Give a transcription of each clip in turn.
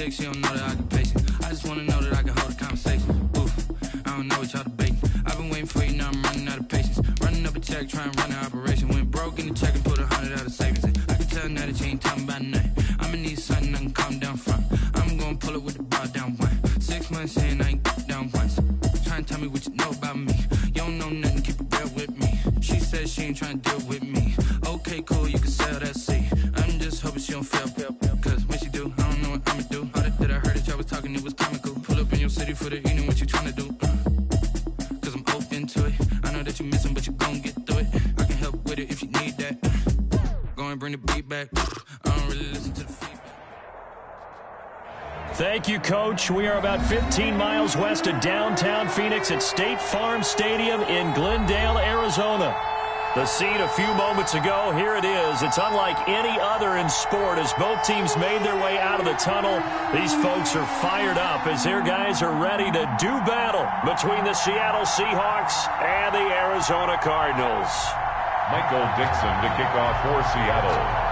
She don't know that I can pace it. I just wanna know that I can hold a conversation. Oof, I don't know what y'all debating. I've been waiting for you, now I'm running out of patience. Running up a check, trying to run an operation. Went broke in the check and put 100 out of savings in. I can tell now that you ain't talking about nothing. I'ma need something I can calm down from. I'm gonna pull it with the bar down one. 6 months in, I ain't down once. Trying to tell me what you know about me. You don't know nothing, keep it real with me. She said she ain't trying to deal with me. Okay, cool, you can sell that seat. I'm just hoping she don't fail. Cause when she do, I don't know what I'ma do. All that I heard that y'all was talking, it was comical. Pull up in your city for the evening, what you trying to do? Cause I'm open to it. I know that you missing, but you gon' get through it. I can help with it if you need that. Go and bring the beat back. I don't really listen to the feedback. Thank you, Coach. We are about 15 miles west of downtown Phoenix at State Farm Stadium in Glendale, Arizona. The scene a few moments ago, here it is. It's unlike any other in sport as both teams made their way out of the tunnel. These folks are fired up as their guys are ready to do battle between the Seattle Seahawks and the Arizona Cardinals. Michael Dixon to kick off for Seattle.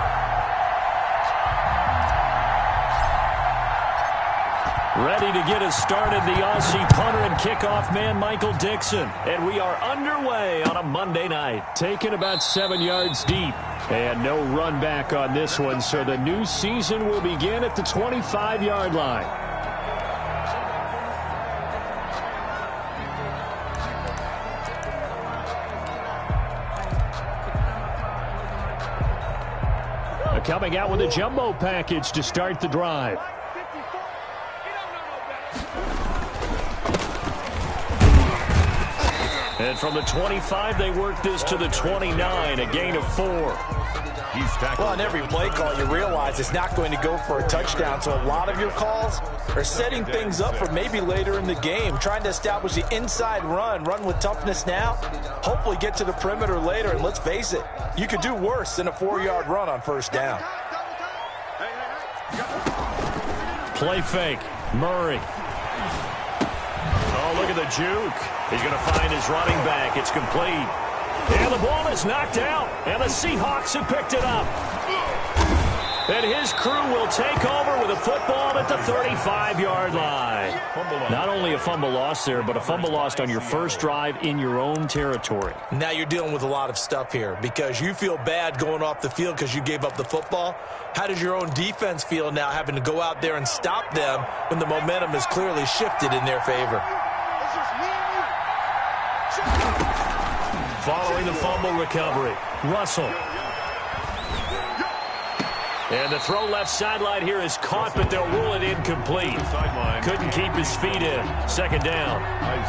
Ready to get us started, the Aussie punter and kickoff man, Michael Dixon. And we are underway on a Monday night. Taken about 7 yards deep. And no run back on this one, so the new season will begin at the 25-yard line. Coming out with a jumbo package to start the drive. And from the 25, they work this to the 29, a gain of 4. Well, on every play call, you realize it's not going to go for a touchdown, so a lot of your calls are setting things up for maybe later in the game, trying to establish the inside run with toughness now, hopefully get to the perimeter later, and let's face it, you could do worse than a 4-yard run on first down. Play fake, Murray. Oh, look at the juke. He's going to find his running back. It's complete. And the ball is knocked out. And the Seahawks have picked it up. And his crew will take over with a football at the 35-yard line. Not only a fumble loss there, but a fumble lost on your first drive in your own territory. Now you're dealing with a lot of stuff here because you feel bad going off the field because you gave up the football. How does your own defense feel now having to go out there and stop them when the momentum has clearly shifted in their favor? Following the fumble recovery, Russell. And the throw left sideline here is caught, but they'll rule it incomplete. Couldn't keep his feet in. Second down.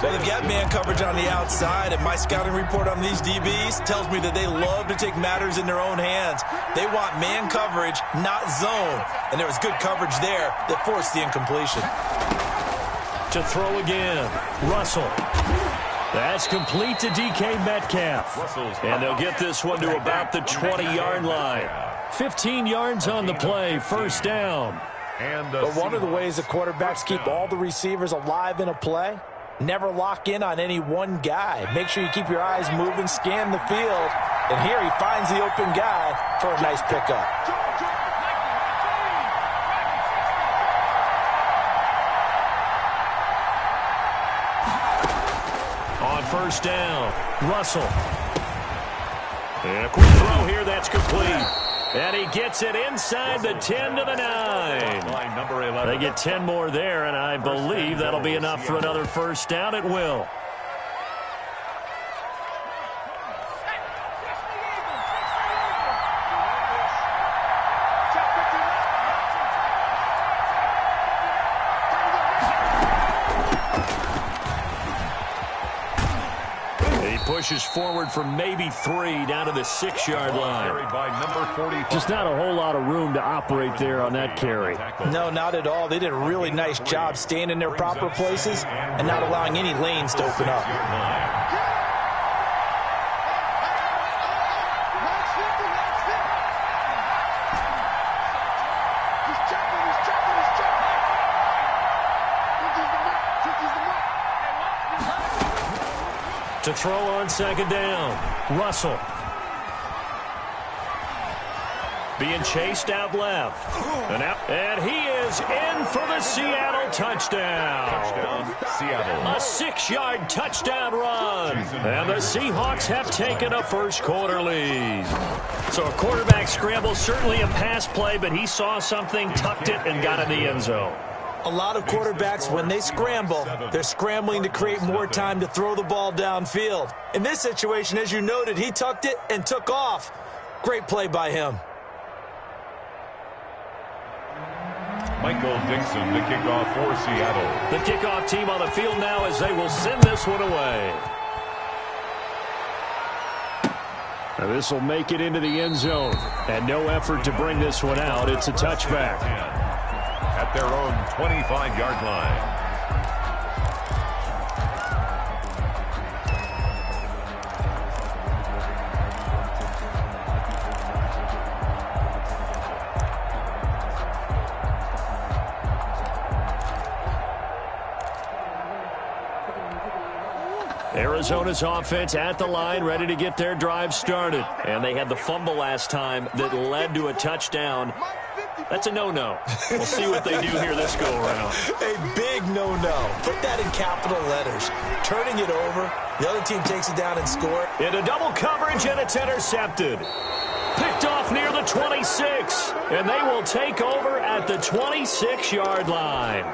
Well, they've got man coverage on the outside, and my scouting report on these DBs tells me that they love to take matters in their own hands. They want man coverage, not zone. And there was good coverage there that forced the incompletion. To throw again, Russell. That's complete to DK Metcalf. And they'll get this one to about the 20-yard line. 15 yards on the play, first down. But one of the ways the quarterbacks keep all the receivers alive in a play, never lock in on any one guy. Make sure you keep your eyes moving, scan the field. And here he finds the open guy for a nice pickup. First down, Russell. And a quick throw here, that's complete. And he gets it inside the 10 to the 9. They get 10 more there, and I believe that'll be enough for another first down. It will. pushes forward for maybe 3 down to the 6-yard line. Carried by number 45. Just not a whole lot of room to operate there on that carry. No, not at all. They did a really nice job staying in their proper places and not allowing any lanes to open up. To throw on second down, Russell. Being chased out left. And he is in for the Seattle touchdown. Seattle. A 6-yard touchdown run. And the Seahawks have taken a first-quarter lead. So a quarterback scramble, certainly a pass play, but he saw something, tucked it, and got in the end zone. A lot of quarterbacks, when they scramble, they're scrambling to create more time to throw the ball downfield. In this situation, as you noted, he tucked it and took off. Great play by him. Michael Dixon, the kickoff for Seattle. The kickoff team on the field now as they will send this one away. Now this will make it into the end zone. And no effort to bring this one out. It's a touchback. At their own 25-yard line. Arizona's offense at the line, ready to get their drive started. And they had the fumble last time that led to a touchdown. That's a no-no. We'll see what they do here this go-around. A big no-no. Put that in capital letters. Turning it over, the other team takes it down and scores. Into double coverage, and it's intercepted. Picked off near the 26, and they will take over at the 26-yard line.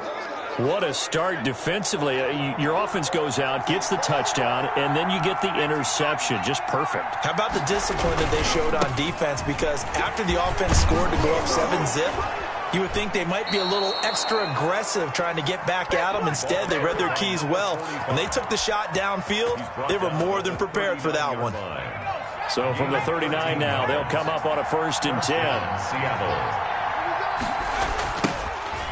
What a start defensively. Your offense goes out, gets the touchdown, and then you get the interception. Just perfect. How about the discipline that they showed on defense? Because after the offense scored to go up 7-zip, you would think they might be a little extra aggressive trying to get back at them. Instead, they read their keys well. When they took the shot downfield, they were more than prepared for that one. So from the 39 now, they'll come up on a 1st and 10. Seattle.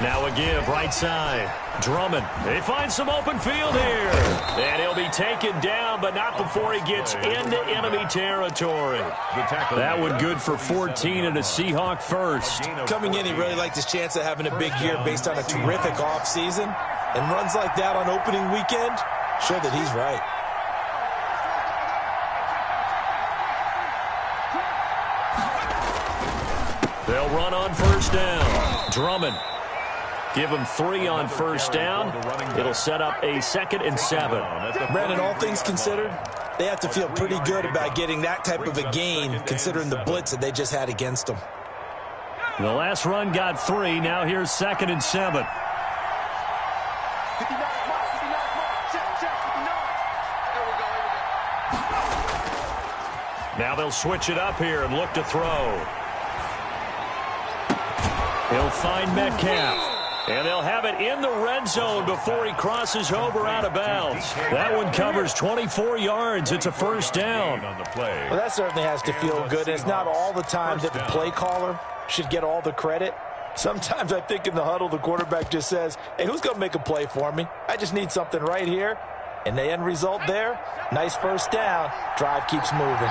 Now a give, right side. Drummond. They find some open field here. And he'll be taken down, but not before he gets into enemy territory. That one good for 14 and a Seahawk first. Coming in, he really liked his chance of having a big year based on a terrific offseason. And runs like that on opening weekend show that he's right. They'll run on 1st down. Drummond. Give them 3 on 1st down. It'll set up a 2nd and 7. Brandon, all things considered, they have to feel pretty good about getting that type of a gain considering the blitz that they just had against them. The last run got 3. Now here's 2nd and 7. Now they'll switch it up here and look to throw. He'll find Metcalf. And they'll have it in the red zone before he crosses over out of bounds. That one covers 24 yards. It's a 1st down. Well, that certainly has to feel good. And it's not all the time that the play caller should get all the credit. Sometimes I think in the huddle, the quarterback just says, hey, who's going to make a play for me? I just need something right here. And the end result there, nice 1st down. Drive keeps moving.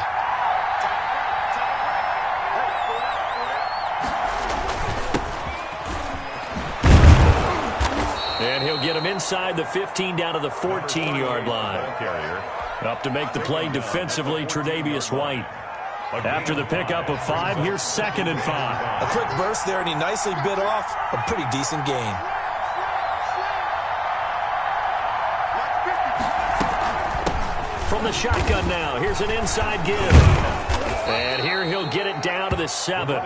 And he'll get him inside the 15 down to the 14-yard line. Up to make the play defensively, Tre'Davious White. After the pickup of 5, here's 2nd and 5. A quick burst there, and he nicely bit off a pretty decent gain. From the shotgun now, here's an inside give. And here he'll get it down to the 7.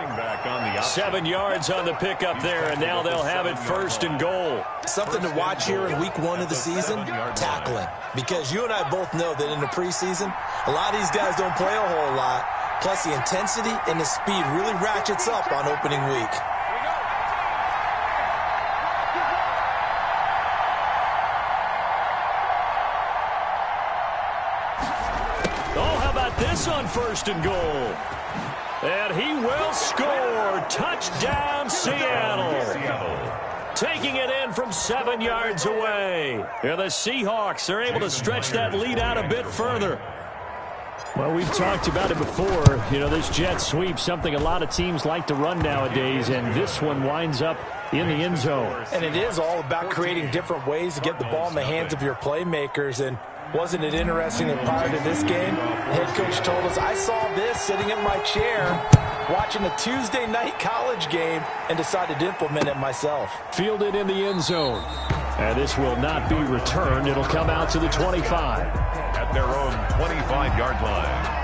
7 yards on the pickup there, and now they'll have it 1st and goal. Something to watch here in week 1 of the season, tackling. Because you and I both know that in the preseason, a lot of these guys don't play a whole lot. Plus, the intensity and the speed really ratchets up on opening week. about this on 1st and goal? And he will score. Touchdown, Seattle. Taking it in from 7 yards away. And the Seahawks are able to stretch that lead out a bit further. Well, we've talked about it before. You know, this jet sweep, something a lot of teams like to run nowadays, and this one winds up in the end zone. And it is all about creating different ways to get the ball in the hands of your playmakers. And wasn't it interesting that prior to this game, the head coach told us, I saw this sitting in my chair watching a Tuesday night college game and decided to implement it myself. Fielded in the end zone. And this will not be returned. It'll come out to the 25. At their own 25-yard line.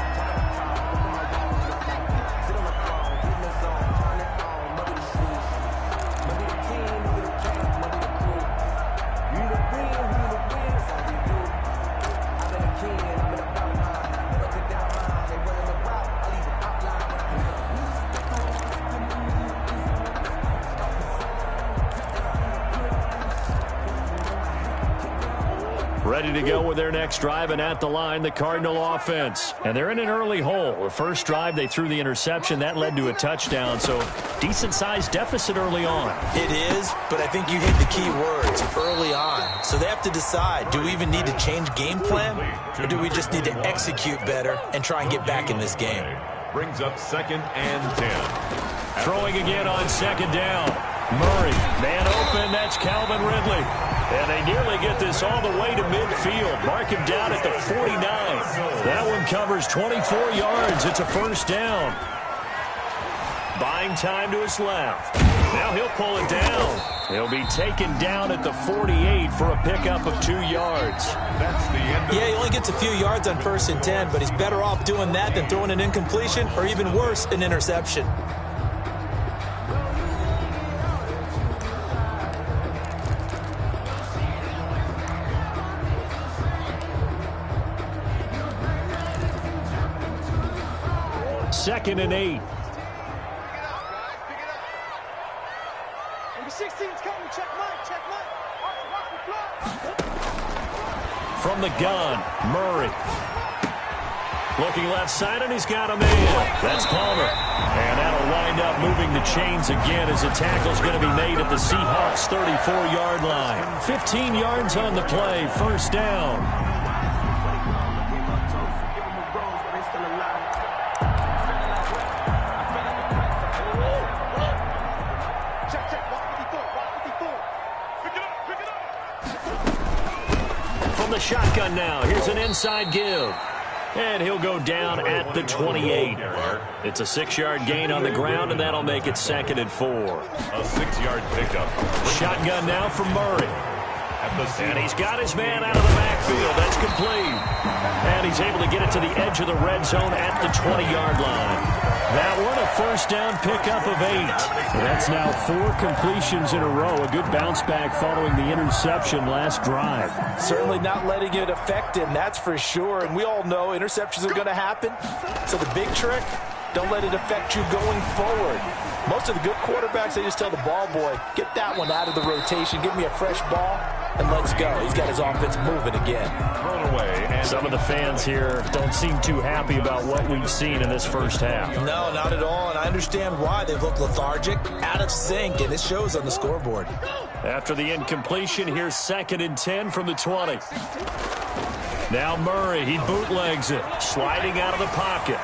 Ready to go with their next drive, and at the line, the Cardinal offense. And they're in an early hole. The first drive, they threw the interception. That led to a touchdown, so decent-sized deficit early on. It is, but I think you hit the key words, early on. So they have to decide, do we even need to change game plan, or do we just need to execute better and try and get back in this game? Brings up 2nd and 10. Throwing again on 2nd down. Murray, man open, that's Calvin Ridley. And they nearly get this all the way to midfield. Mark him down at the 49. That one covers 24 yards. It's a first down. Buying time to his left. Now he'll pull it down. He'll be taken down at the 48 for a pickup of 2 yards. That's the end. Yeah, he only gets a few yards on 1st and 10, but he's better off doing that than throwing an incompletion or even worse, an interception. Second and 8. Number 16's coming. Check mine. Check mine. From the gun, Murray. Looking left side, and he's got a man. That's Palmer. And that'll wind up moving the chains again as the tackle's going to be made at the Seahawks' 34-yard line. 15 yards on the play. First down. Shotgun now. Here's an inside give. And he'll go down at the 28. It's a 6-yard gain on the ground, and that'll make it 2nd and 4. A 6-yard pickup. Shotgun now from Murray. And he's got his man out of the backfield. That's complete. And he's able to get it to the edge of the red zone at the 20-yard line. That one, a first down pickup of 8. That's now 4 completions in a row. A good bounce back following the interception last drive. Certainly not letting it affect him, that's for sure. And we all know interceptions are going to happen. So the big trick, don't let it affect you going forward. Most of the good quarterbacks, they just tell the ball boy, get that one out of the rotation, give me a fresh ball, and let's go. He's got his offense moving again. Thrown away. And some of the fans here don't seem too happy about what we've seen in this first half. No, not at all, and I understand why. They've looked lethargic, out of sync, and it shows on the scoreboard. After the incompletion, here's 2nd and 10 from the 20. Now Murray, he bootlegs it, sliding out of the pocket.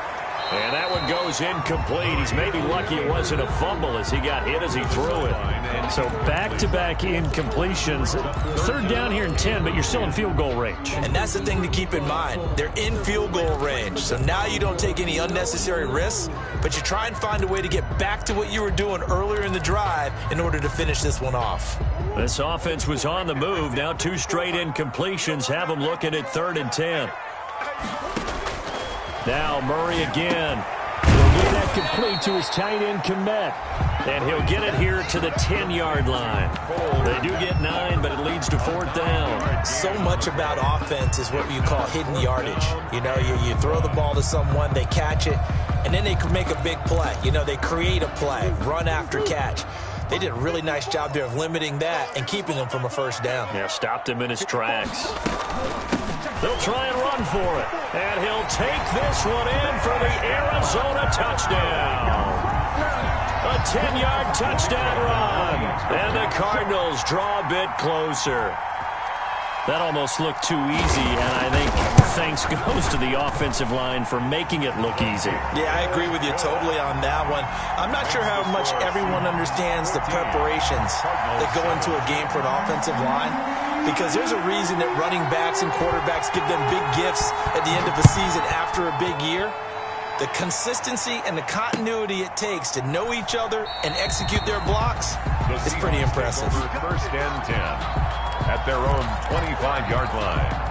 And that one goes incomplete. He's maybe lucky it wasn't a fumble as he got hit as he threw it. So back-to-back incompletions. 3rd down here and 10, but you're still in field goal range. And that's the thing to keep in mind. They're in field goal range. So now you don't take any unnecessary risks, but you try and find a way to get back to what you were doing earlier in the drive in order to finish this one off. This offense was on the move. Now 2 straight incompletions have them looking at 3rd and 10. Now Murray again. He'll get that complete to his tight end, Komet. And he'll get it here to the 10-yard line. They do get 9, but it leads to 4th down. So much about offense is what you call hidden yardage. You know, you throw the ball to someone, they catch it, and then they can make a big play. You know, they create a play, run after catch. They did a really nice job there of limiting that and keeping him from a first down. Yeah, stopped him in his tracks. They'll try and run for it. And he'll take this one in for the Arizona touchdown. A 10-yard touchdown run. And the Cardinals draw a bit closer. That almost looked too easy, and I think thanks goes to the offensive line for making it look easy. Yeah, I agree with you totally on that one. I'm not sure how much everyone understands the preparations that go into a game for an offensive line, because there's a reason that running backs and quarterbacks give them big gifts at the end of a season after a big year. The consistency and the continuity it takes to know each other and execute their blocks is pretty impressive. First and 10 at their own 25-yard line.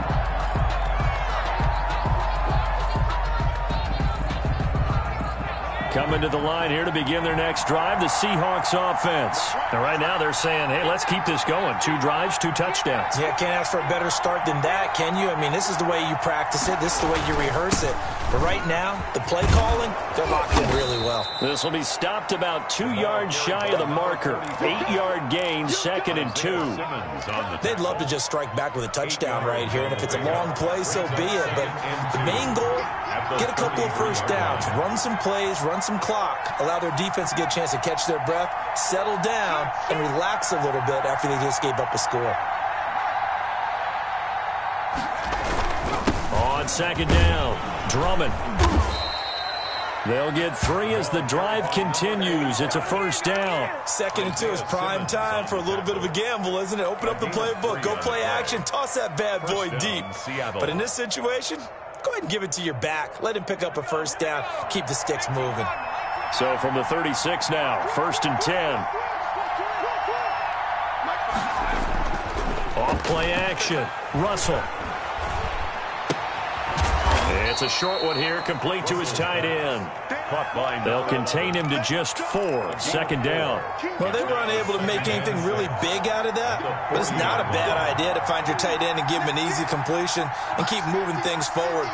Coming to the line here to begin their next drive, the Seahawks offense. And right now they're saying, hey, let's keep this going. 2 drives, 2 touchdowns. Yeah, can't ask for a better start than that, can you? I mean, this is the way you practice it. This is the way you rehearse it. But right now, the play calling, they're locked in really well. This will be stopped about 2 yards shy of the marker. 8-yard gain, 2nd and 2. They'd love to just strike back with a touchdown right here. And if it's a long play, so be it. But the main goal, get a couple of first downs, run some plays, run some clock, allow their defense to get a chance to catch their breath, settle down, and relax a little bit after they just gave up a score. On 2nd down, Drummond. They'll get 3 as the drive continues. It's a first down. 2nd and 2 is prime time for a little bit of a gamble, isn't it? Open up the playbook, go play action, toss that bad boy deep. But in this situation, go ahead and give it to your back. Let him pick up a first down. Keep the sticks moving. So from the 36 now, 1st and 10. Off play action. Russell. It's a short one here, complete to his tight end. They'll contain him to just 4. 2nd down. Well, they were unable to make anything really big out of that, but it's not a bad idea to find your tight end and give him an easy completion and keep moving things forward.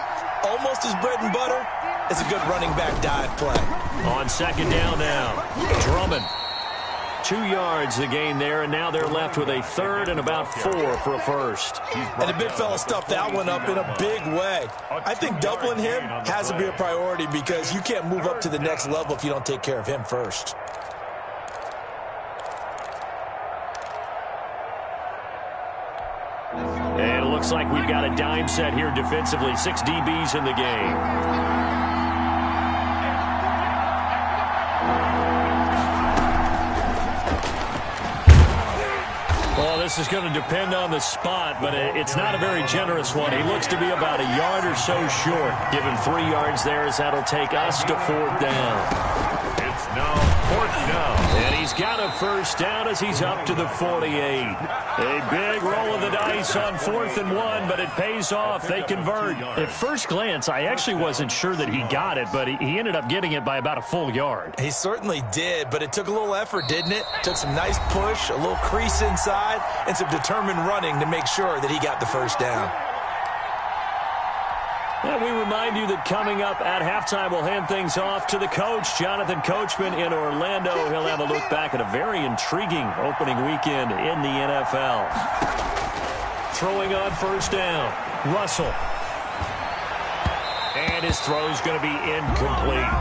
Almost as bread and butter as a good running back dive play. On 2nd down now, Drummond. 2 yards the gain there, and now they're left with a 3rd and about 4 for a first. And the big fella stuffed that one up in a big way. I think doubling him has to be a priority because you can't move up to the next level if you don't take care of him first. And it looks like we've got a dime set here defensively. 6 DBs in the game. Well, this is going to depend on the spot, but it's not a very generous one. He looks to be about a yard or so short. Give him 3 yards there as that'll take us to 4th down. It's now 4th down. And he's got a first down as he's up to the 48. A big roll of the dice on 4th and 1, but it pays off. They convert. At first glance, I actually wasn't sure that he got it, but he ended up getting it by about a full yard. He certainly did, but it took a little effort, didn't it? Took some nice push, a little crease inside, and some determined running to make sure that he got the first down. And we remind you that coming up at halftime, we'll hand things off to the coach, Jonathan Coachman in Orlando. He'll have a look back at a very intriguing opening weekend in the NFL. Throwing on first down, Russell. And his throw's going to be incomplete.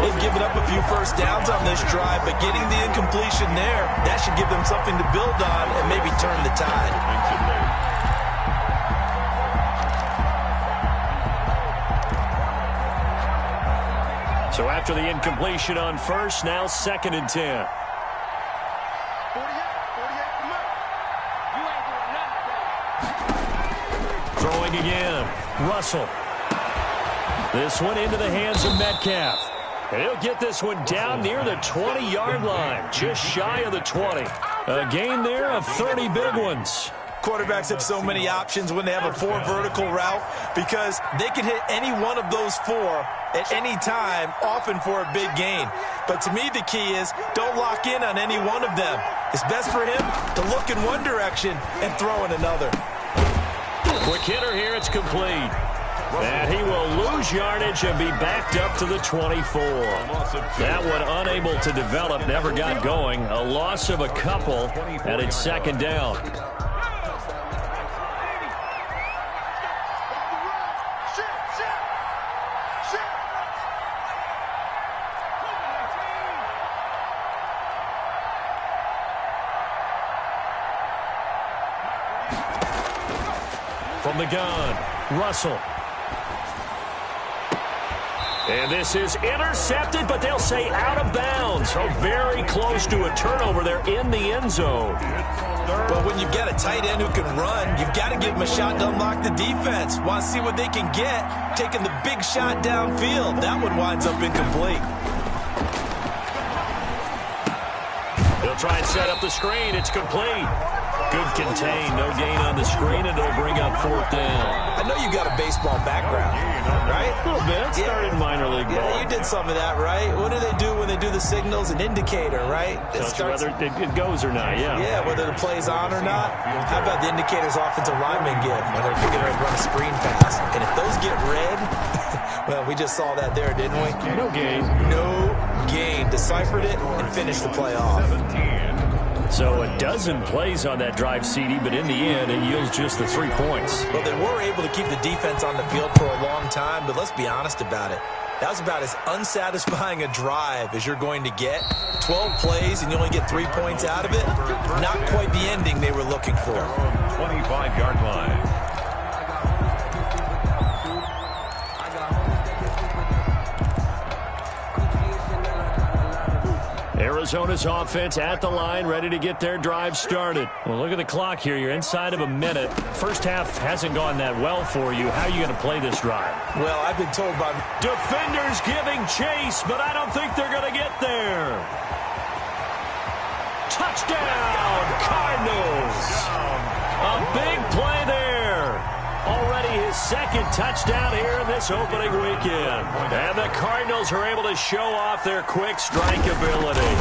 They've given up a few first downs on this drive, but getting the incompletion there, that should give them something to build on and maybe turn the tide. So after the incompletion on first, now 2nd and 10. Throwing again, Russell. This one into the hands of Metcalf. And he'll get this one down near the 20-yard line, just shy of the 20. A gain there of 30 big ones. Quarterbacks have so many options when they have a 4 vertical route because they can hit any one of those 4 at any time, often for a big gain. But to me, the key is don't lock in on any one of them. It's best for him to look in one direction and throw in another. Quick hitter here, it's complete. And he will lose yardage and be backed up to the 24. That one unable to develop, never got going. A loss of a couple, and it's 2nd down. From the gun, Russell. And this is intercepted, but they'll say out of bounds. So very close to a turnover there in the end zone. Well, when you've got a tight end who can run, you've got to give him a shot to unlock the defense. Want to see what they can get, taking the big shot downfield. That one winds up incomplete. They'll try and set up the screen. It's complete. Good contain. No gain on the screen, and it'll bring up fourth down. I know you got a baseball background, right? A little bit. Started in minor league ball. Yeah, you did some of that, right? What do they do when they do the signals? An indicator, right? Tells you whether it goes or not, yeah. Yeah, whether the play's on or not. How about the indicators offensive linemen give when they're getting ready to run a screen pass? And if those get red, well, we just saw that there, didn't we? No gain. No gain. Deciphered it and finished the play off. So a dozen plays on that drive, CD, but in the end, it yields just the 3 points. Well, they were able to keep the defense on the field for a long time, but let's be honest about it. That was about as unsatisfying a drive as you're going to get. 12 plays and you only get 3 points out of it. Not quite the ending they were looking for. 25-yard line. Arizona's offense at the line, ready to get their drive started. Well, look at the clock here. You're inside of a minute. First half hasn't gone that well for you. How are you going to play this drive? Well, I've been told by defenders giving chase, but I don't think they're going to get there. Touchdown, Cardinals. A big play there. Already his second touchdown here in this opening weekend. And the Cardinals are able to show off their quick strike ability.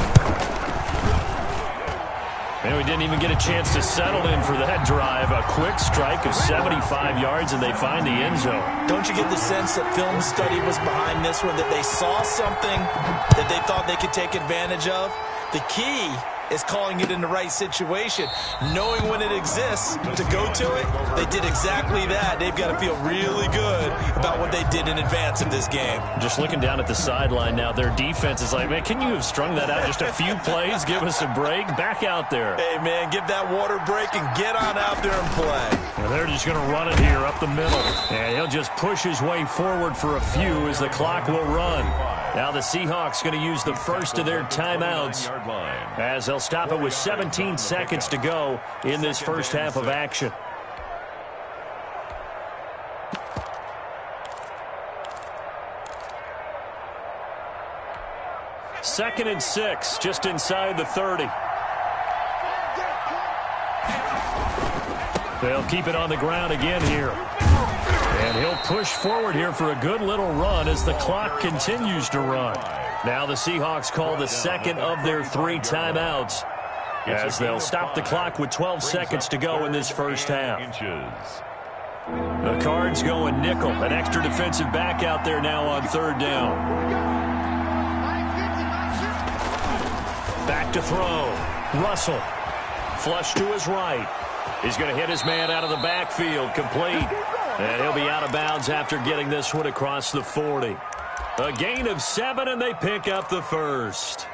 And we didn't even get a chance to settle in for that drive. A quick strike of 75 yards, and they find the end zone. Don't you get the sense that film study was behind this one, that they saw something that they thought they could take advantage of? The key is calling it in the right situation, knowing when it exists to go to it. They did exactly that. They've got to feel really good about what they did in advance of this game. Just looking down at the sideline now, their defense is like, man, can you have strung that out just a few plays? Give us a break. Back out there. Hey, man, give that water break and get on out there and play. And they're just going to run it here up the middle. And he'll just push his way forward for a few as the clock will run. Now the Seahawks going to use the first of their timeouts as they'll stop it with 17 seconds to go in this first half of action. Second and 6, just inside the 30. They'll keep it on the ground again here. And he'll push forward here for a good little run as the clock continues to run. Now the Seahawks call the second of their 3 timeouts as they'll stop the clock with 12 seconds to go in this first half. The Cards going nickel. An extra defensive back out there now on third down. Back to throw. Russell. Flush to his right. He's going to hit his man out of the backfield. Complete. And he'll be out of bounds after getting this one across the 40. A gain of 7, and they pick up the first.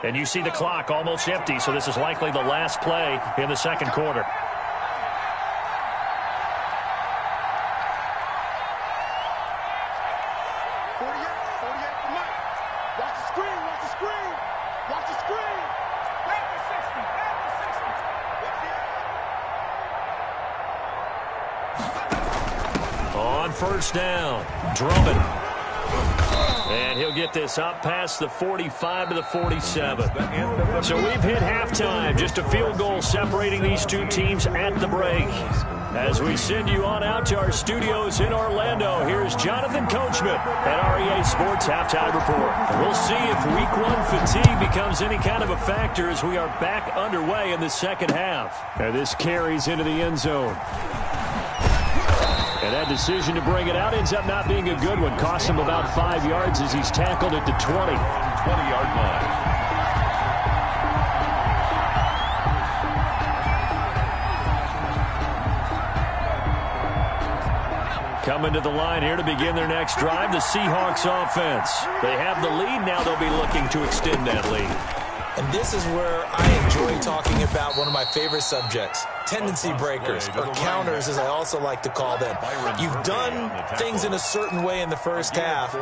And you see the clock almost empty, so this is likely the last play in the second quarter. First down, Drummond. And he'll get this up past the 45 to the 47. So we've hit halftime. Just a field goal separating these two teams at the break. As we send you on out to our studios in Orlando, here's Jonathan Coachman at REA Sports Halftime Report. We'll see if Week 1 fatigue becomes any kind of a factor as we are back underway in the second half. And this carries into the end zone. And that decision to bring it out ends up not being a good one. Cost him about 5 yards as he's tackled at the 20. 20-yard line. Coming to the line here to begin their next drive, the Seahawks offense. They have the lead now. They'll be looking to extend that lead. And this is where I enjoy talking about one of my favorite subjects, tendency breakers, or counters as I also like to call them. You've done things in a certain way in the first half,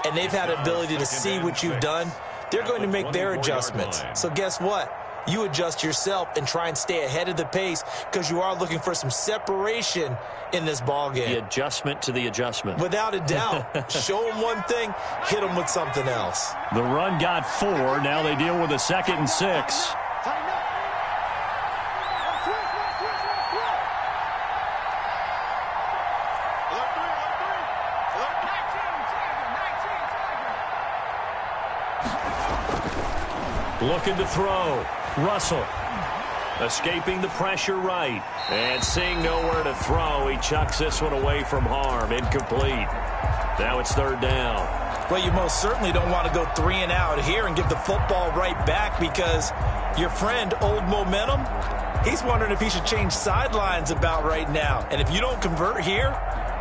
and they've had ability to see what you've done. They're going to make their adjustments. So guess what? You adjust yourself and try and stay ahead of the pace because you are looking for some separation in this ball game. The adjustment to the adjustment. Without a doubt. Show them one thing, hit them with something else. The run got 4. Now they deal with a 2nd and 6. Looking to throw. Russell. Escaping the pressure right. And seeing nowhere to throw, he chucks this one away from harm. Incomplete. Now it's 3rd down. Well, you most certainly don't want to go 3 and out here and give the football right back because your friend, Old Momentum, he's wondering if he should change sidelines about right now. And if you don't convert here,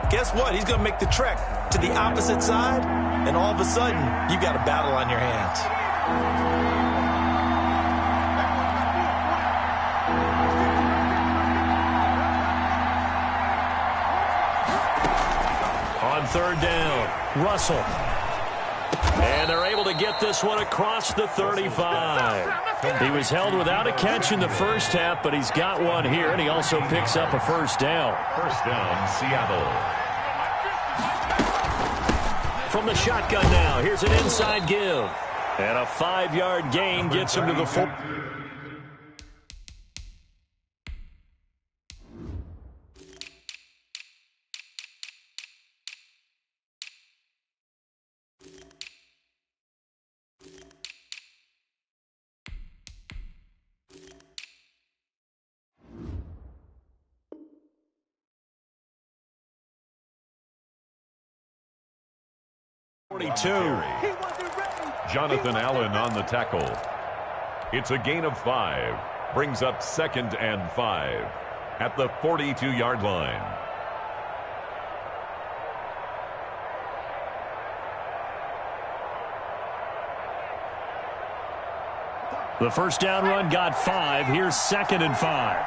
guess what? He's going to make the trek to the opposite side, and all of a sudden, you've got a battle on your hands. On 3rd down, Russell. And they're able to get this one across the 35. He was held without a catch in the first half, but he's got one here, and he also picks up a 1st down. 1st down, Seattle. From the shotgun now, here's an inside give. And a 5-yard gain gets him to the 4. Jonathan Allen on the tackle. It's a gain of 5. Brings up 2nd and 5 at the 42-yard line. The 1st down run got 5. Here's 2nd and 5.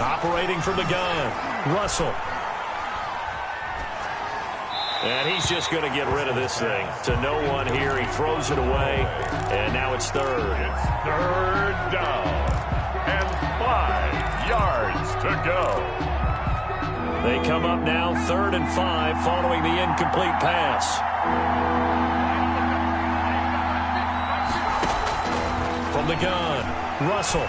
Operating from the gun, Russell. And he's just going to get rid of this thing. To no one here, he throws it away, and now it's 3rd. It's 3rd down, and 5 yards to go. They come up now 3rd and 5 following the incomplete pass. From the gun, Russell.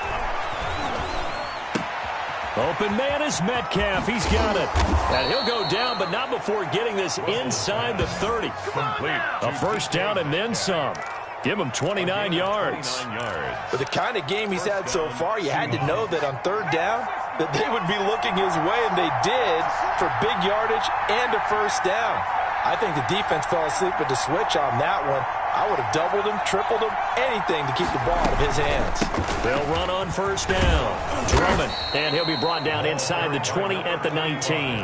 Open man is Metcalf. He's got it. And he'll go down, but not before getting this inside the 30. Complete. A 1st down and then some. Give him 29 yards. 29 yards. For the kind of game he's had so far, you had to know that on 3rd down that they would be looking his way, and they did, for big yardage and a 1st down. I think the defense fell asleep at the switch on that one. I would have doubled him, tripled him, anything to keep the ball out of his hands. They'll run on 1st down. Drummond, and he'll be brought down inside the 20 at the 19.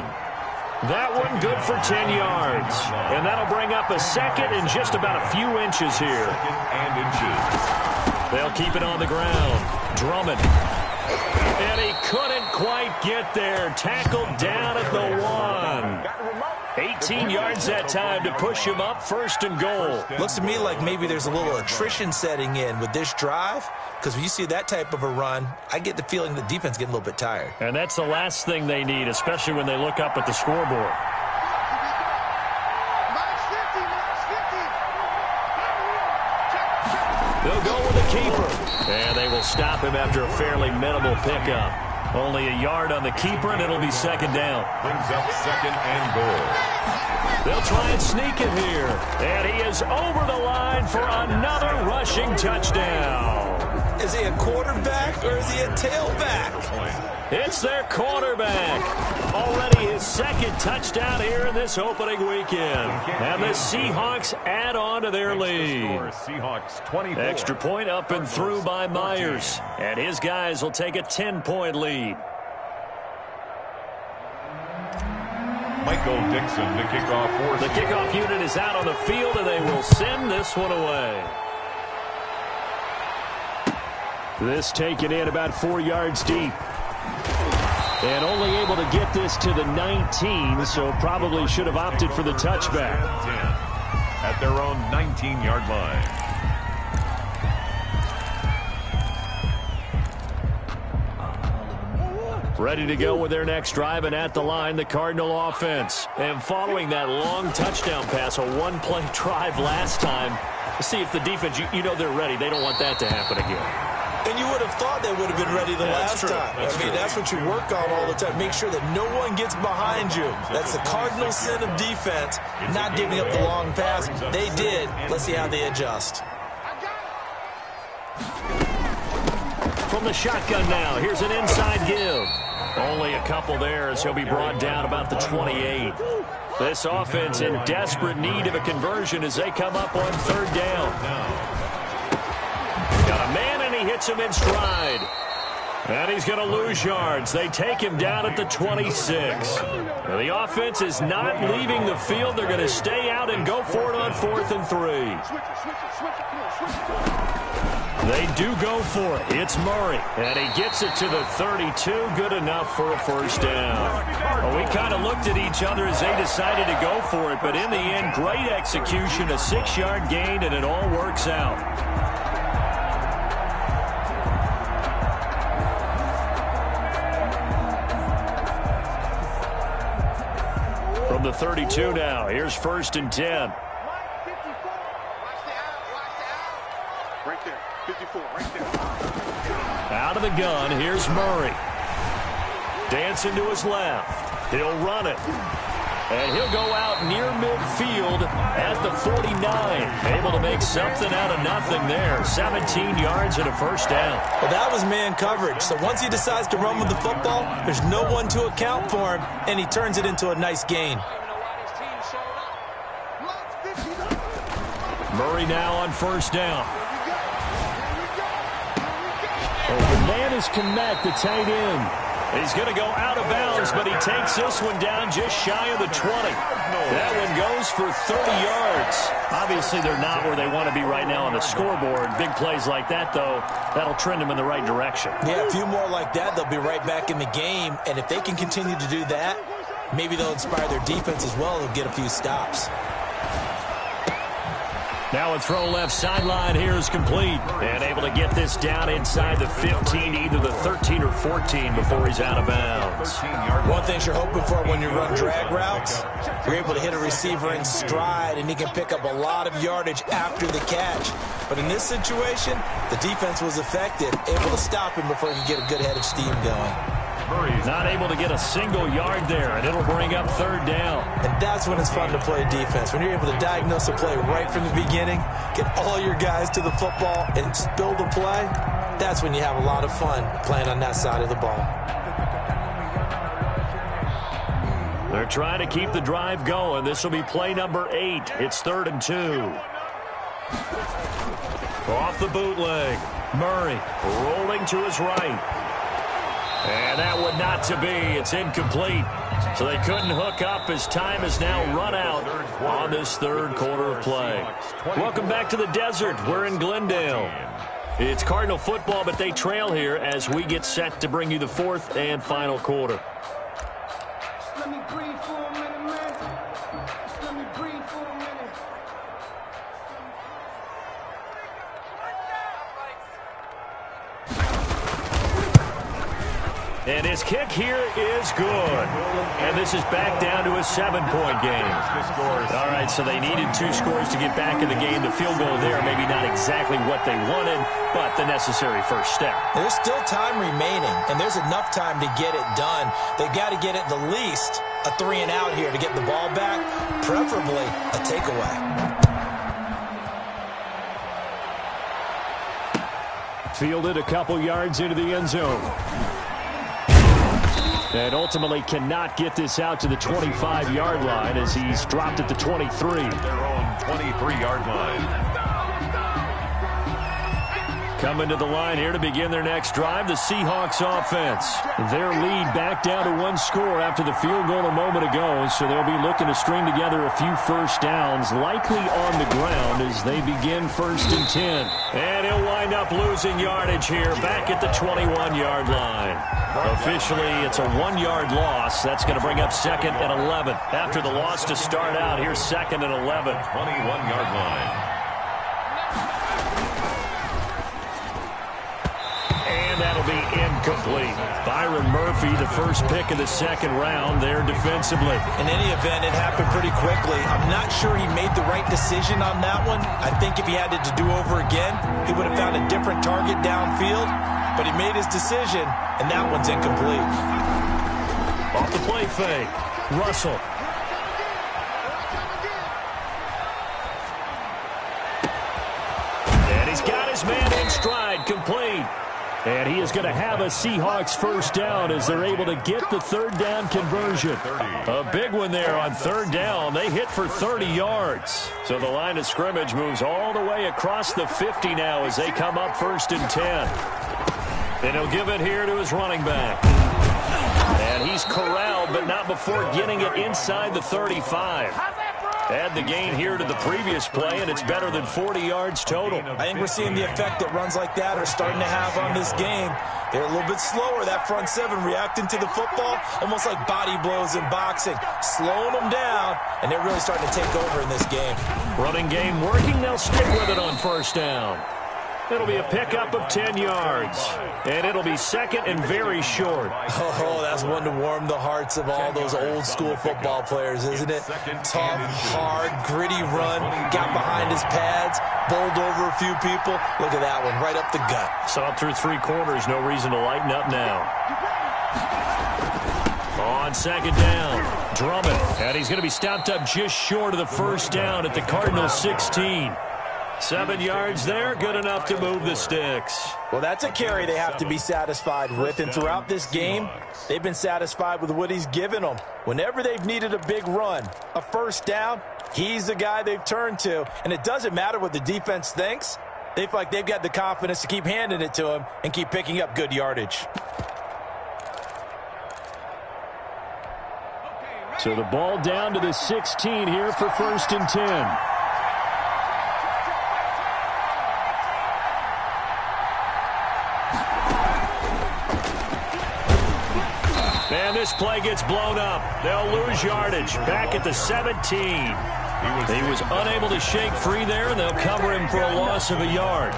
That one good for 10 yards. And that'll bring up a 2nd and just about a few inches here. 2nd and inches. They'll keep it on the ground. Drummond. And he couldn't quite get there. Tackled down at the 1. 18 yards that time to push him up 1st and goal. Looks to me like maybe there's a little attrition setting in with this drive, because when you see that type of a run, I get the feeling the defense getting a little bit tired. And that's the last thing they need, especially when they look up at the scoreboard. They'll go with the keeper. And they will stop him after a fairly minimal pickup. Only a yard on the keeper, and it'll be 2nd down. Brings up 2nd and goal. They'll try and sneak it here. And he is over the line for another rushing touchdown. Is he a quarterback or is he a tailback? It's their quarterback. Already his second touchdown here in this opening weekend. And the Seahawks add on to their lead. Seahawks 24. Extra point up and through by Myers. And his guys will take a 10-point lead. Michael Dixon, the kickoff for The kickoff unit is out on the field, and they will send this one away. This taken in about 4 yards deep. And only able to get this to the 19, so probably should have opted for the touchback. 10 at their own 19-yard line. Ready to go with their next drive, and at the line, the Cardinal offense. And following that long touchdown pass, a one-play drive last time, see if the defense, you know they're ready. They don't want that to happen again. And you would have thought they would have been ready the last time. That's what you work on all the time. Make sure that no one gets behind you. That's the cardinal sin of defense, not giving up the long pass. They did. Let's see how they adjust. From the shotgun now, here's an inside give. Only a couple there as he'll be brought down about the 28. This offense in desperate need of a conversion as they come up on third down. Got a man, and he hits him in stride. And he's going to lose yards. They take him down at the 26. Now, the offense is not leaving the field. They're going to stay out and go for it on 4th and 3. They do go for it. It's Murray. And he gets it to the 32. Good enough for a first down. Well, we kind of looked at each other as they decided to go for it. But in the end, great execution, a 6-yard gain, and it all works out. From the 32 now, here's 1st and 10. Right there, 54, right there. Out of the gun, here's Murray. Dancing to his left. He'll run it. And he'll go out near midfield at the 49. Able to make something out of nothing there. 17 yards and a first down. Well, that was man coverage. So once he decides to run with the football, there's no one to account for him, and he turns it into a nice gain. Murray now on first down. Oh, the man is Kmet, the tight end. He's going to go out of bounds, but he takes this one down just shy of the 20. That one goes for 30 yards. Obviously, they're not where they want to be right now on the scoreboard. Big plays like that, though, that'll trend them in the right direction. Yeah, a few more like that, they'll be right back in the game. And if they can continue to do that, maybe they'll inspire their defense as well. They'll get a few stops. Now a throw left sideline here is complete. And able to get this down inside the 15, either the 13 or 14 before he's out of bounds. One thing you're hoping for when you run drag routes, you're able to hit a receiver in stride, and he can pick up a lot of yardage after the catch. But in this situation, the defense was effective, able to stop him before he could get a good head of steam going. Not able to get a single yard there, and it'll bring up third down. And that's when it's fun to play defense. When you're able to diagnose a play right from the beginning, get all your guys to the football, and build the play, that's when you have a lot of fun playing on that side of the ball. They're trying to keep the drive going. This will be play number 8. It's 3rd and 2. Off the bootleg. Murray rolling to his right. And that would not to be. It's incomplete. So they couldn't hook up as time is now run out on this third quarter of play. Welcome back to the desert. We're in Glendale. It's Cardinal football, but they trail here as we get set to bring you the 4th and final quarter. Let me breathe for a minute, man. Just let me breathe for a minute. And his kick here is good. And this is back down to a 7-point game. All right, so they needed 2 scores to get back in the game. The field goal there, maybe not exactly what they wanted, but the necessary first step. There's still time remaining, and there's enough time to get it done. They got to get at the least a 3-and-out here to get the ball back, preferably a takeaway. Fielded a couple yards into the end zone. And ultimately cannot get this out to the 25-yard line as he's dropped at the 23. Their own 23-yard line. Coming to the line here to begin their next drive, the Seahawks offense. Their lead back down to 1 score after the field goal a moment ago, so they'll be looking to string together a few first downs, likely on the ground as they begin 1st and 10. And he'll wind up losing yardage here back at the 21-yard line. Officially, it's a 1-yard loss. That's going to bring up 2nd and 11. After the loss to start out, here's 2nd and 11. 21-yard line. That'll be incomplete. Byron Murphy, the first pick of the 2nd round there defensively. In any event, it happened pretty quickly. I'm not sure he made the right decision on that one. I think if he had it to do over again, he would have found a different target downfield. But he made his decision, and that one's incomplete. Off the play fake, Russell. And he's got his man in stride, complete. And he is going to have a Seahawks first down as they're able to get the 3rd down conversion. A big one there on 3rd down. They hit for 30 yards. So the line of scrimmage moves all the way across the 50 now as they come up 1st and 10. And he'll give it here to his running back. And he's corralled, but not before getting it inside the 35. Add the gain here to the previous play, and it's better than 40 yards total. I think we're seeing the effect that runs like that are starting to have on this game. They're a little bit slower, that front 7, reacting to the football, almost like body blows in boxing, slowing them down, and they're really starting to take over in this game. Running game working, they'll stick with it on 1st down. It'll be a pickup of 10 yards, and it'll be 2nd and very short. Oh, that's one to warm the hearts of all those old-school football players, isn't it? Tough, hard, gritty run, got behind his pads, bowled over a few people. Look at that one, right up the gut. Saw through 3 quarters, no reason to lighten up now. On 2nd down, Drummond, and he's going to be stopped up just short of the 1st down at the Cardinals' 16. 7 yards there, good enough to move the sticks. Well, that's a carry they have to be satisfied with, and throughout this game, they've been satisfied with what he's given them. Whenever they've needed a big run, a 1st down, he's the guy they've turned to, and it doesn't matter what the defense thinks. They feel like they've got the confidence to keep handing it to him and keep picking up good yardage. So the ball down to the 16 here for 1st and 10. And this play gets blown up. They'll lose yardage. Back at the 17. He was unable to shake free there, and they'll cover him for a loss of a yard.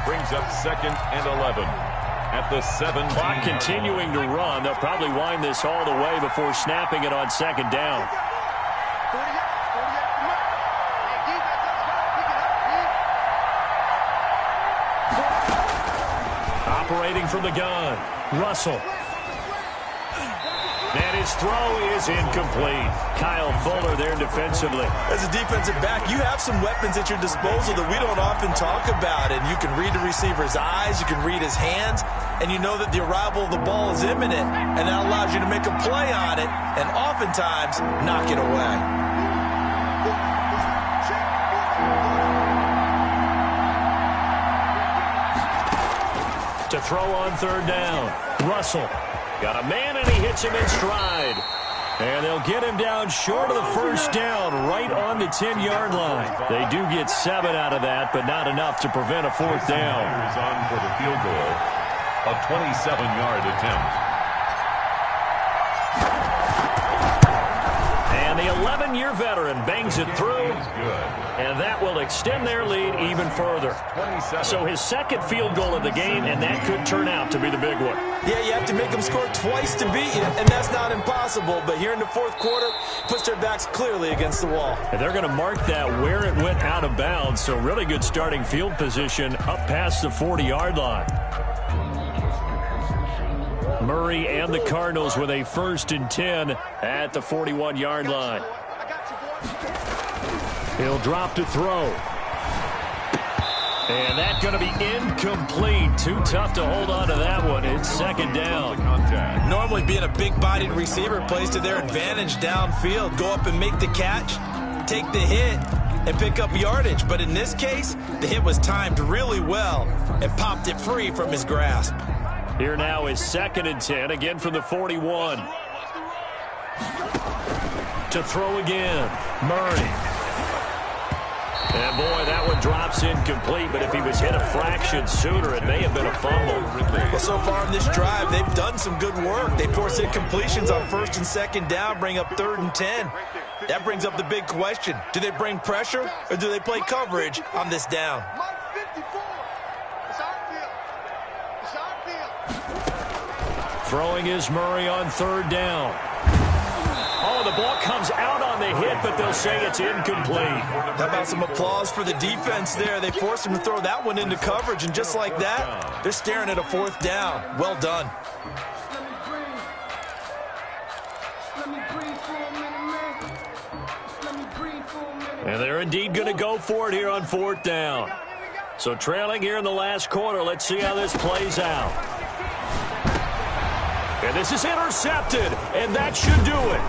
Brings up 2nd and 11 at the 17. Clock continuing to run. They'll probably wind this all the way before snapping it on 2nd down. Operating from the gun, Russell. And his throw is incomplete. Kyle Fuller there defensively. As a defensive back, you have some weapons at your disposal that we don't often talk about. And you can read the receiver's eyes, you can read his hands, and you know that the arrival of the ball is imminent. And that allows you to make a play on it and oftentimes knock it away. To throw on 3rd down, Russell. Got a man, and he hits him in stride. And they'll get him down short of the 1st down, right on the 10-yard line. They do get 7 out of that, but not enough to prevent a 4th down. Is on for the field goal, a 27-yard attempt. And the 11-year veteran bangs it through. And that will extend their lead even further. So his 2nd field goal of the game, and that could turn out to be the big one. Yeah, you have to make them score twice to beat you, and that's not impossible. But here in the 4th quarter, puts their backs clearly against the wall. And they're going to mark that where it went out of bounds. So really good starting field position up past the 40-yard line. Murray and the Cardinals with a 1st and 10 at the 41-yard line. He'll drop to throw. And that's going to be incomplete. Too tough to hold on to that one. It's second down. Normally being a big-bodied receiver plays to their advantage downfield. Go up and make the catch, take the hit, and pick up yardage. But in this case, the hit was timed really well and popped it free from his grasp. Here now is 2nd and 10, again from the 41. To throw again, Murray. And, boy, that one drops incomplete, but if he was hit a fraction sooner, it may have been a fumble. Well, so far in this drive, they've done some good work. They force incompletions on 1st and 2nd down, bring up 3rd and 10. That brings up the big question. Do they bring pressure or do they play coverage on this down? Throwing is Murray on 3rd down. Oh, the ball comes out on the hit, but they'll say it's incomplete. How about some applause for the defense there? They forced him to throw that one into coverage, and just like that, they're staring at a 4th down. Well done. And they're indeed going to go for it here on 4th down. So trailing here in the last quarter. Let's see how this plays out. And this is intercepted, and that should do it.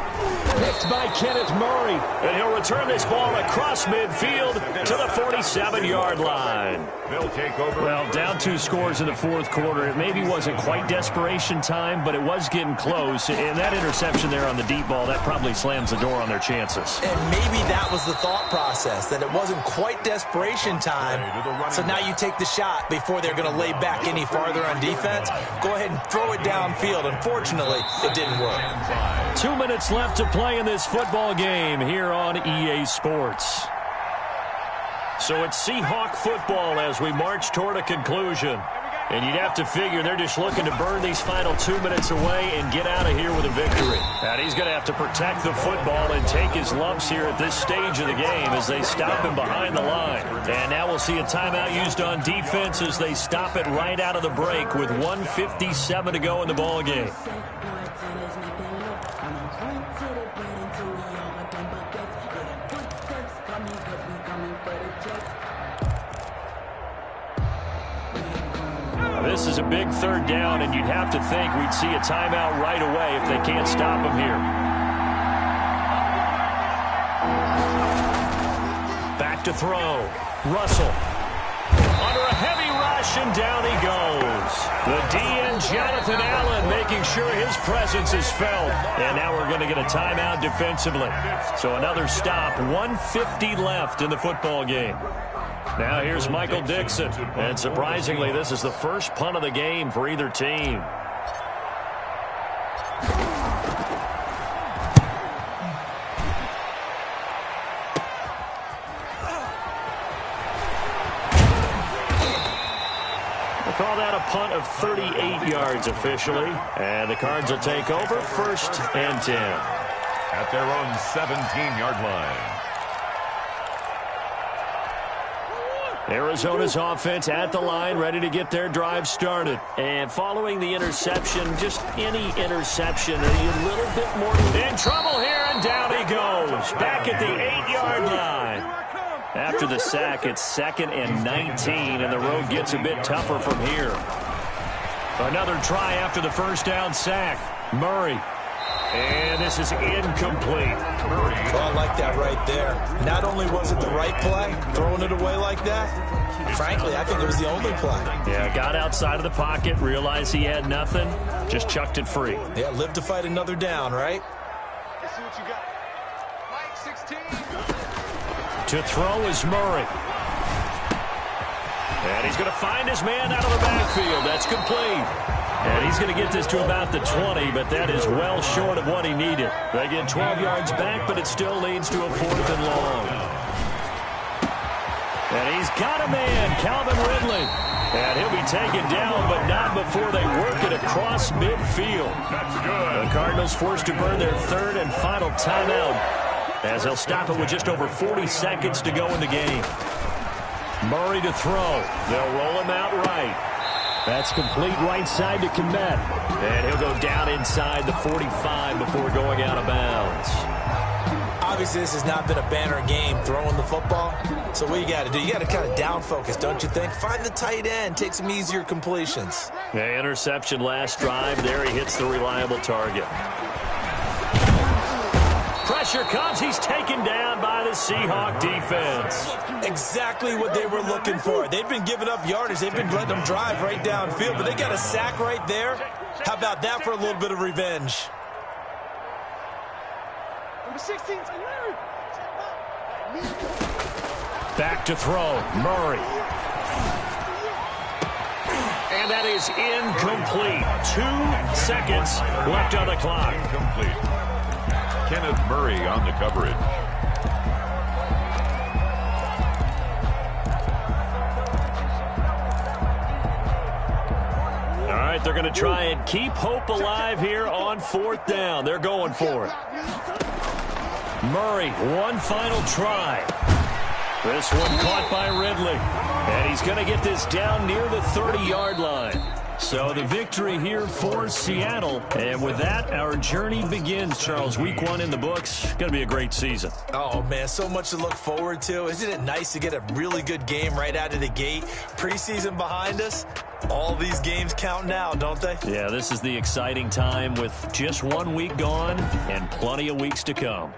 Picked by Kenneth Murray, and he'll return this ball across midfield to the 47-yard line. They'll take over. Well, down 2 scores in the 4th quarter. It maybe wasn't quite desperation time, but it was getting close. And that interception there on the deep ball, that probably slams the door on their chances. And maybe that was the thought process, that it wasn't quite desperation time. So now you take the shot before they're going to lay back any farther on defense. Go ahead and throw it downfield. Unfortunately, it didn't work. 2 minutes left to play in this football game here on EA Sports. So it's Seahawk football as we march toward a conclusion. And you'd have to figure they're just looking to burn these final 2 minutes away and get out of here with a victory. And he's going to have to protect the football and take his lumps here at this stage of the game as they stop him behind the line. And now we'll see a timeout used on defense as they stop it right out of the break with 1:57 to go in the ball game. This is a big 3rd down, and you'd have to think we'd see a timeout right away if they can't stop him here. Back to throw. Russell. Under a heavy rush, and down he goes. The DN, Jonathan Allen, making sure his presence is felt. And now we're going to get a timeout defensively. So another stop. 1:50 left in the football game. Now here's Michael Dixon. And surprisingly, this is the first punt of the game for either team. We'll call that a punt of 38 yards officially. And the Cards will take over 1st and 10. At their own 17-yard line. Arizona's offense at the line, ready to get their drive started. And following the interception, just any interception, a little bit more in trouble here, and down he goes. Back at the 8-yard line. After the sack, it's 2nd and 19, and the road gets a bit tougher from here. Another try after the 1st down sack. Murray. And this is incomplete. Well, I like that right there. Not only was it the right play, throwing it away like that, frankly, I think it was the only play. Yeah, got outside of the pocket, realized he had nothing, just chucked it free. Yeah, live to fight another down, right? Let's see what you got. Mike 16. To throw is Murray. And he's going to find his man out of the backfield. That's complete. And he's going to get this to about the 20, but that is well short of what he needed. They get 12 yards back, but it still leads to a 4th and long. And he's got a man, Calvin Ridley. And he'll be taken down, but not before they work it across midfield. That's good. The Cardinals forced to burn their 3rd and final timeout as they'll stop it with just over 40 seconds to go in the game. Murray to throw. They'll roll him out right. That's complete right side to Kmet. And he'll go down inside the 45 before going out of bounds. Obviously, this has not been a banner game throwing the football. So what you got to do, you got to kind of down focus, don't you think? Find the tight end, take some easier completions. Yeah, interception last drive. There he hits the reliable target. Pressure comes. He's taken down by the Seahawk defense. Exactly what they were looking for. They've been giving up yardage. They've been letting them drive right downfield, but they got a sack right there. How about that for a little bit of revenge? Back to throw. Murray. And that is incomplete. 2 seconds left on the clock. Incomplete. Kenneth Murray on the coverage. All right, they're going to try and keep hope alive here on 4th down. They're going for it. Murray, one final try. This one caught by Ridley. And he's going to get this down near the 30-yard line. So the victory here for Seattle. And with that, our journey begins, Charles. Week 1 in the books. Going to be a great season. Oh, man, so much to look forward to. Isn't it nice to get a really good game right out of the gate? Preseason behind us. All these games count now, don't they? Yeah, this is the exciting time with just 1 week gone and plenty of weeks to come.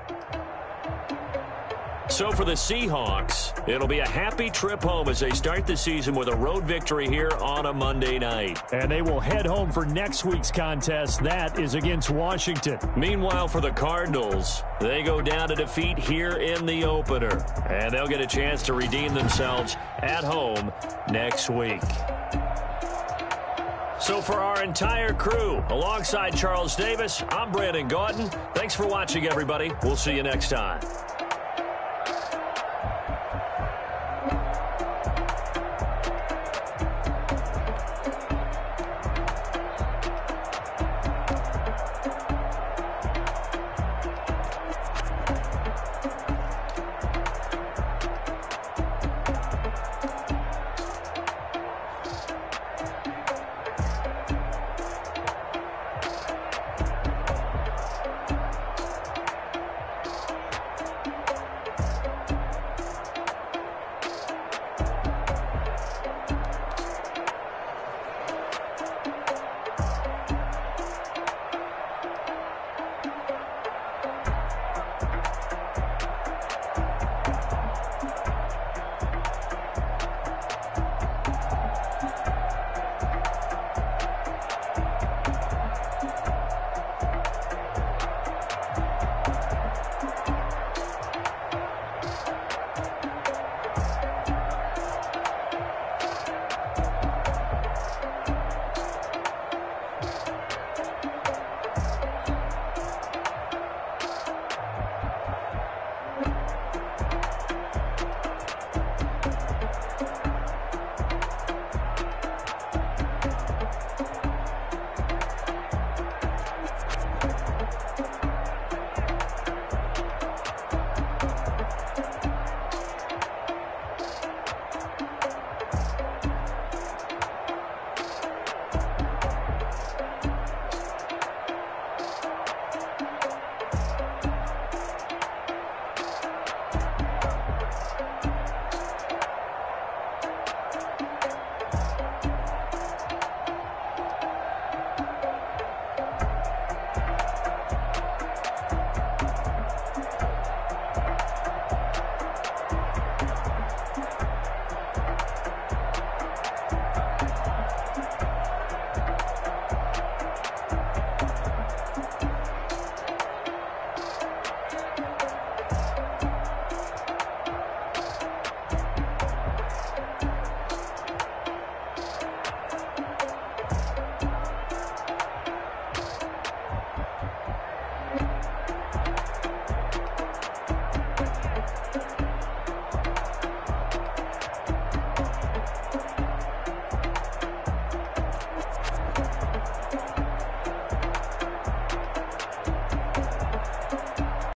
So for the Seahawks, it'll be a happy trip home as they start the season with a road victory here on a Monday night. And they will head home for next week's contest. That is against Washington. Meanwhile, for the Cardinals, they go down to defeat here in the opener. And they'll get a chance to redeem themselves at home next week. So for our entire crew, alongside Charles Davis, I'm Brandon Gaudin. Thanks for watching, everybody. We'll see you next time.